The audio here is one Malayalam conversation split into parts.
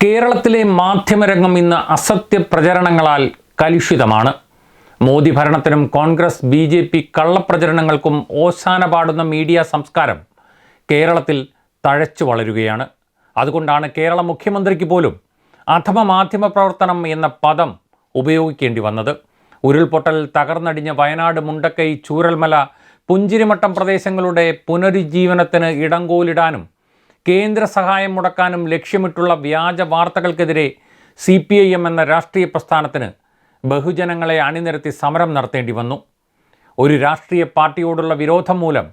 കേരളത്തിലെ മാധ്യമരംഗം ഇന്ന് അസത്യ പ്രചരണങ്ങളാൽ കലുഷിതമാണ്. മോദി ഭരണത്തിനും കോൺഗ്രസ് BJP കള്ളപ്രചരണങ്ങൾക്കും ഓശാന പാടുന്ന മീഡിയ സംസ്കാരം കേരളത്തിൽ തഴച്ചു വളരുകയാണ്. അതുകൊണ്ടാണ് കേരള മുഖ്യമന്ത്രിക്ക് പോലും അധമ മാധ്യമ പ്രവർത്തനം എന്ന പദം ഉപയോഗിക്കേണ്ടി വന്നത്. ഉരുൾപൊട്ടൽ തകർന്നടിഞ്ഞ വയനാട്, മുണ്ടക്കൈ, ചൂരൽമല, പുഞ്ചിരിമട്ടം പ്രദേശങ്ങളുടെ പുനരുജ്ജീവനത്തിന് ഇടങ്കോലിടാനും കേന്ദ്ര സഹായം മുടക്കാനും ലക്ഷ്യമിട്ടുള്ള വ്യാജ വാർത്തകൾക്കെതിരെ CPIM എന്ന രാഷ്ട്രീയ പ്രസ്ഥാനത്തിന് ബഹുജനങ്ങളെ അണിനിരത്തി സമരം നടത്തേണ്ടി വന്നു. ഒരു രാഷ്ട്രീയ പാർട്ടിയോടുള്ള വിരോധം മൂലം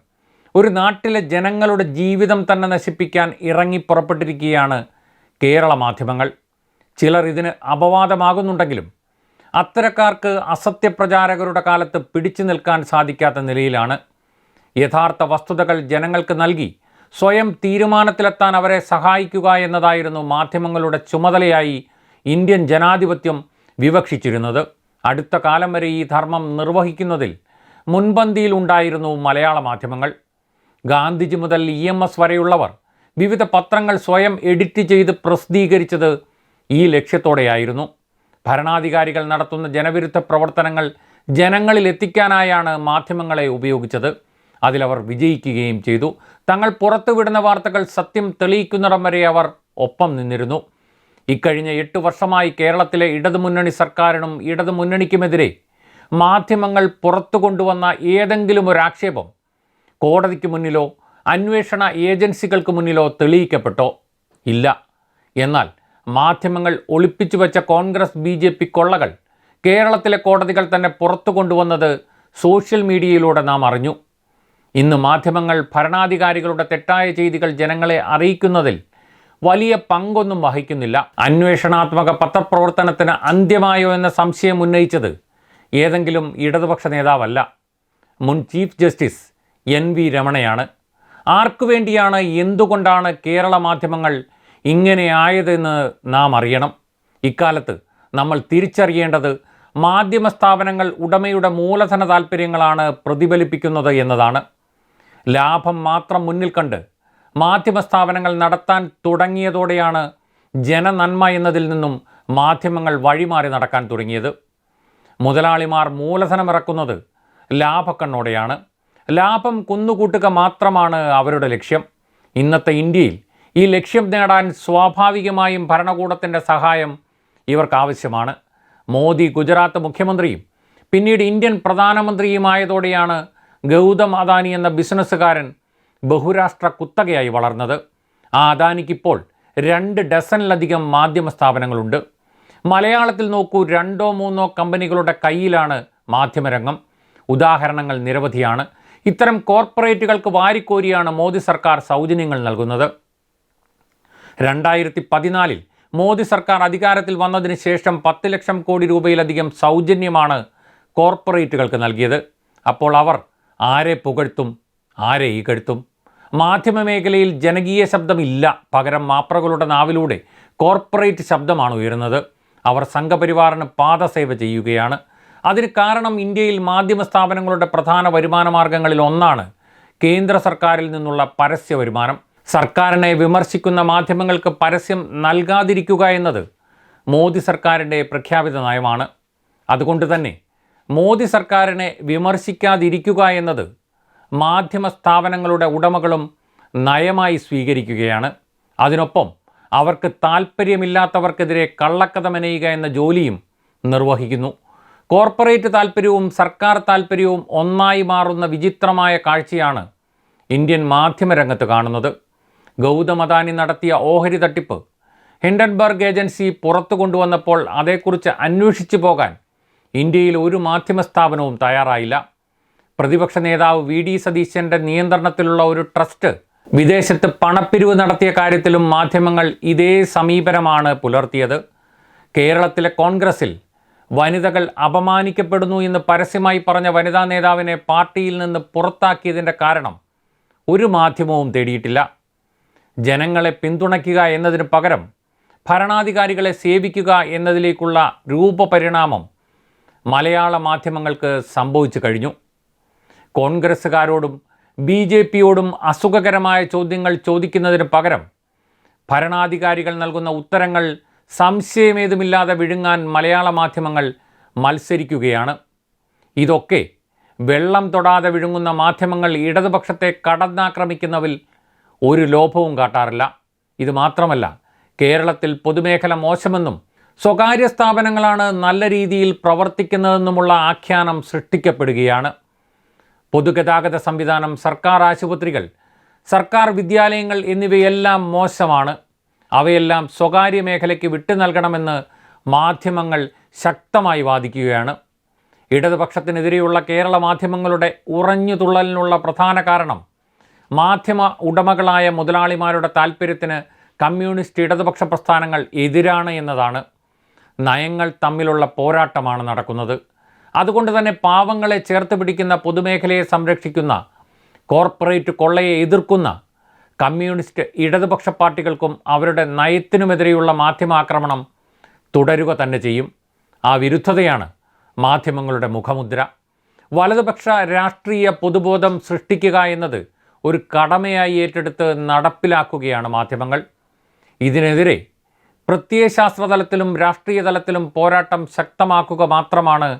ഒരു നാട്ടിലെ ജനങ്ങളുടെ ജീവിതം തന്നെ നശിപ്പിക്കാൻ ഇറങ്ങി പുറപ്പെട്ടിരിക്കുകയാണ് കേരള മാധ്യമങ്ങൾ. ചിലർ ഇതിന് അപവാദമാകുന്നുണ്ടെങ്കിലും അത്തരക്കാർക്ക് അസത്യപ്രചാരകരുടെ കാലത്ത് പിടിച്ചു നിൽക്കാൻ സാധിക്കാത്ത നിലയിലാണ്. യഥാർത്ഥ വസ്തുതകൾ ജനങ്ങൾക്ക് നൽകി സ്വയം തീരുമാനത്തിലെത്താൻ അവരെ സഹായിക്കുക എന്നതായിരുന്നു മാധ്യമങ്ങളുടെ ചുമതലയായി ഇന്ത്യൻ ജനാധിപത്യം വിവക്ഷിച്ചിരുന്നത്. അടുത്ത കാലം വരെ ഈ ധർമ്മം നിർവഹിക്കുന്നതിൽ മുൻപന്തിയിൽ ഉണ്ടായിരുന്നു മലയാള മാധ്യമങ്ങൾ. ഗാന്ധിജി മുതൽ EMS വരെയുള്ളവർ വിവിധ പത്രങ്ങൾ സ്വയം എഡിറ്റ് ചെയ്ത് പ്രസിദ്ധീകരിച്ചത് ഈ ലക്ഷ്യത്തോടെയായിരുന്നു. ഭരണാധികാരികൾ നടത്തുന്ന ജനവിരുദ്ധ പ്രവർത്തനങ്ങൾ ജനങ്ങളിൽ എത്തിക്കാനായാണ് മാധ്യമങ്ങളെ ഉപയോഗിച്ചത്. അതിലവർ വിജയിക്കുകയും ചെയ്തു. തങ്ങൾ പുറത്തുവിടുന്ന വാർത്തകൾ സത്യം തെളിയിക്കുന്നിടം വരെ അവർ ഒപ്പം നിന്നിരുന്നു. ഇക്കഴിഞ്ഞ 8 വർഷമായി കേരളത്തിലെ ഇടതുമുന്നണി സർക്കാരിനും ഇടതുമുന്നണിക്കുമെതിരെ മാധ്യമങ്ങൾ പുറത്തു കൊണ്ടുവന്ന ഏതെങ്കിലും ഒരു ആക്ഷേപം കോടതിക്ക് മുന്നിലോ അന്വേഷണ ഏജൻസികൾക്ക് മുന്നിലോ തെളിയിക്കപ്പെട്ടോ? ഇല്ല. എന്നാൽ മാധ്യമങ്ങൾ ഒളിപ്പിച്ചു വെച്ച കോൺഗ്രസ് BJP കൊള്ളകൾ കേരളത്തിലെ കോടതികൾ തന്നെ പുറത്തു കൊണ്ടുവന്നത് സോഷ്യൽ മീഡിയയിലൂടെ നാം അറിഞ്ഞു. ഇന്ന് മാധ്യമങ്ങൾ ഭരണാധികാരികളുടെ തെറ്റായ ചെയ്തികൾ ജനങ്ങളെ അറിയിക്കുന്നതിൽ വലിയ പങ്കൊന്നും വഹിക്കുന്നില്ല. അന്വേഷണാത്മക പത്രപ്രവർത്തനത്തിന് അന്ത്യമായോ എന്ന സംശയം ഉന്നയിച്ചത് ഏതെങ്കിലും ഇടതുപക്ഷ നേതാവല്ല, മുൻ ചീഫ് ജസ്റ്റിസ് NV രമണയാണ്. ആർക്കു വേണ്ടിയാണ്, എന്തുകൊണ്ടാണ് കേരള മാധ്യമങ്ങൾ ഇങ്ങനെ ആയതെന്ന് നാം അറിയണം. ഇക്കാലത്ത് നമ്മൾ തിരിച്ചറിയേണ്ടത് മാധ്യമ സ്ഥാപനങ്ങൾ ഉടമയുടെ മൂലധന താൽപ്പര്യങ്ങളാണ് പ്രതിഫലിപ്പിക്കുന്നത് എന്നതാണ്. ലാഭം മാത്രം മുന്നിൽ കണ്ട് മാധ്യമ സ്ഥാപനങ്ങൾ നടത്താൻ തുടങ്ങിയതോടെയാണ് ജനനന്മ എന്നതിൽ നിന്നും മാധ്യമങ്ങൾ വഴിമാറി നടക്കാൻ തുടങ്ങിയത്. മുതലാളിമാർ മൂലധനമിറക്കുന്നത് ലാഭക്കണ്ണോടെയാണ്. ലാഭം കുന്നുകൂട്ടുക മാത്രമാണ് അവരുടെ ലക്ഷ്യം. ഇന്നത്തെ ഇന്ത്യയിൽ ഈ ലക്ഷ്യം നേടാൻ സ്വാഭാവികമായും ഭരണകൂടത്തിൻ്റെ സഹായം ഇവർക്ക് ആവശ്യമാണ്. മോദി ഗുജറാത്ത് മുഖ്യമന്ത്രിയും പിന്നീട് ഇന്ത്യൻ പ്രധാനമന്ത്രിയുമായതോടെയാണ് ഗൗതം അദാനി എന്ന ബിസിനസ്സുകാരൻ ബഹുരാഷ്ട്ര കുത്തകയായി വളർന്നത്. ആ അദാനിക്കിപ്പോൾ 2 ഡസനിലധികം മാധ്യമ സ്ഥാപനങ്ങളുണ്ട്. മലയാളത്തിൽ നോക്കൂ, 2-3 കമ്പനികളുടെ കയ്യിലാണ് മാധ്യമരംഗം. ഉദാഹരണങ്ങൾ നിരവധിയാണ്. ഇത്തരം കോർപ്പറേറ്റുകൾക്ക് വാരിക്കോരിയാണ് മോദി സർക്കാർ സൗജന്യങ്ങൾ നൽകുന്നത്. 2014 മോദി സർക്കാർ അധികാരത്തിൽ വന്നതിന് ശേഷം 10 ലക്ഷം കോടി രൂപയിലധികം സൗജന്യമാണ് കോർപ്പറേറ്റുകൾക്ക് നൽകിയത്. അപ്പോൾ അവർ ആരെ പുകഴ്ത്തും, ആരെ ഇകഴ്ത്തും? മാധ്യമ മേഖലയിൽ ജനകീയ ശബ്ദമില്ല. പകരം മാപ്രകളുടെ നാവിലൂടെ കോർപ്പറേറ്റ് ശബ്ദമാണ് ഉയരുന്നത്. അവർ സംഘപരിവാറിന് പാദസേവ ചെയ്യുകയാണ്. അതിന് കാരണം ഇന്ത്യയിൽ മാധ്യമ സ്ഥാപനങ്ങളുടെ പ്രധാന വരുമാന മാർഗങ്ങളിൽ ഒന്നാണ് കേന്ദ്ര സർക്കാരിൽ നിന്നുള്ള പരസ്യ വരുമാനം. സർക്കാരിനെ വിമർശിക്കുന്ന മാധ്യമങ്ങൾക്ക് പരസ്യം നൽകാതിരിക്കുക എന്നത് മോദി സർക്കാരിൻ്റെ പ്രഖ്യാപിത നയമാണ്. അതുകൊണ്ട് തന്നെ മോദി സർക്കാരിനെ വിമർശിക്കാതിരിക്കുക എന്നത് മാധ്യമ സ്ഥാപനങ്ങളുടെ ഉടമകളും നയമായി സ്വീകരിക്കുകയാണ്. അതിനൊപ്പം അവർക്ക് താൽപ്പര്യമില്ലാത്തവർക്കെതിരെ കള്ളക്കഥ മെനയുക എന്ന ജോലിയും നിർവഹിക്കുന്നു. കോർപ്പറേറ്റ് താൽപ്പര്യവും സർക്കാർ താൽപ്പര്യവും ഒന്നായി മാറുന്ന വിചിത്രമായ കാഴ്ചയാണ് ഇന്ത്യൻ മാധ്യമരംഗത്ത് കാണുന്നത്. ഗൗതം അദാനി നടത്തിയ ഓഹരി തട്ടിപ്പ് ഹിൻഡൻബർഗ് ഏജൻസി പുറത്തു കൊണ്ടുവന്നപ്പോൾ അതേക്കുറിച്ച് അന്വേഷിച്ചു പോകാൻ ഇന്ത്യയിൽ ഒരു മാധ്യമ സ്ഥാപനവും തയ്യാറായില്ല. പ്രതിപക്ഷ നേതാവ് VD സതീശൻ്റെ നിയന്ത്രണത്തിലുള്ള ഒരു ട്രസ്റ്റ് വിദേശത്ത് പണപ്പിരിവ് നടത്തിയ കാര്യത്തിലും മാധ്യമങ്ങൾ ഇതേ സമീപനമാണ് പുലർത്തിയത്. കേരളത്തിലെ കോൺഗ്രസിൽ വനിതകൾ അപമാനിക്കപ്പെടുന്നു എന്ന് പരസ്യമായി പറഞ്ഞ വനിതാ നേതാവിനെ പാർട്ടിയിൽ നിന്ന് പുറത്താക്കിയതിൻ്റെ കാരണം ഒരു മാധ്യമവും തേടിയിട്ടില്ല. ജനങ്ങളെ പിന്തുണയ്ക്കുക എന്നതിന് പകരം ഭരണാധികാരികളെ സേവിക്കുക എന്നതിലേക്കുള്ള രൂപപരിണാമം മലയാള മാധ്യമങ്ങൾക്ക് സംഭവിച്ചു കഴിഞ്ഞു. കോൺഗ്രസ്സുകാരോടും BJPയോടും അസുഖകരമായ ചോദ്യങ്ങൾ ചോദിക്കുന്നതിന് പകരം ഭരണാധികാരികൾ നൽകുന്ന ഉത്തരങ്ങൾ സംശയമേതുമില്ലാതെ വിഴുങ്ങാൻ മലയാള മാധ്യമങ്ങൾ മത്സരിക്കുകയാണ്. ഇതൊക്കെ വെള്ളം തൊടാതെ വിഴുങ്ങുന്ന മാധ്യമങ്ങൾ ഇടതുപക്ഷത്തെ കടന്നാക്രമിക്കുന്നതിൽ ഒരു ലോഭവും കാട്ടാറില്ല. ഇത് മാത്രമല്ല, കേരളത്തിൽ പൊതുമേഖല മോശമെന്നും സ്വകാര്യ സ്ഥാപനങ്ങളാണ് നല്ല രീതിയിൽ പ്രവർത്തിക്കുന്നതെന്നുമുള്ള ആഖ്യാനം സൃഷ്ടിക്കപ്പെടുകയാണ്. പൊതുഗതാഗത സംവിധാനം, സർക്കാർ ആശുപത്രികൾ, സർക്കാർ വിദ്യാലയങ്ങൾ എന്നിവയെല്ലാം മോശമാണ്. അവയെല്ലാം സ്വകാര്യ മേഖലയ്ക്ക് വിട്ടു നൽകണമെന്ന് മാധ്യമങ്ങൾ ശക്തമായി വാദിക്കുകയാണ്. ഇടതുപക്ഷത്തിനെതിരെയുള്ള കേരള മാധ്യമങ്ങളുടെ ഉറഞ്ഞുതുള്ളലിനുള്ള പ്രധാന കാരണം മാധ്യമ ഉടമകളായ മുതലാളിമാരുടെ താൽപ്പര്യത്തിന് കമ്മ്യൂണിസ്റ്റ് ഇടതുപക്ഷ പ്രസ്ഥാനങ്ങൾ എതിരാണ് എന്നതാണ്. നയങ്ങൾ തമ്മിലുള്ള പോരാട്ടമാണ് നടക്കുന്നത്. അതുകൊണ്ട് തന്നെ പാവങ്ങളെ ചേർത്ത് പിടിക്കുന്ന, പൊതുമേഖലയെ സംരക്ഷിക്കുന്ന, കോർപ്പറേറ്റ് കൊള്ളയെ എതിർക്കുന്ന കമ്മ്യൂണിസ്റ്റ് ഇടതുപക്ഷ പാർട്ടികൾക്കും അവരുടെ നയത്തിനുമെതിരെയുള്ള മാധ്യമാക്രമണം തുടരുക തന്നെ ചെയ്യും. ആ വിരുദ്ധതയാണ് മാധ്യമങ്ങളുടെ മുഖമുദ്ര. വലതുപക്ഷ രാഷ്ട്രീയ പൊതുബോധം സൃഷ്ടിക്കുക എന്നത് ഒരു കടമയായി ഏറ്റെടുത്ത് നടപ്പിലാക്കുകയാണ് മാധ്യമങ്ങൾ. ഇതിനെതിരെ പ്രത്യയശാസ്ത്ര തലത്തിലും രാഷ്ട്രീയ തലത്തിലും പോരാട്ടം ശക്തമാക്കുക മാത്രമാണ്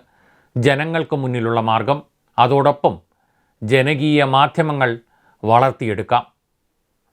ജനങ്ങൾക്ക് മുന്നിലുള്ള മാർഗം. അതോടൊപ്പം ജനകീയ മാധ്യമങ്ങൾ വളർത്തിയെടുക്കാം.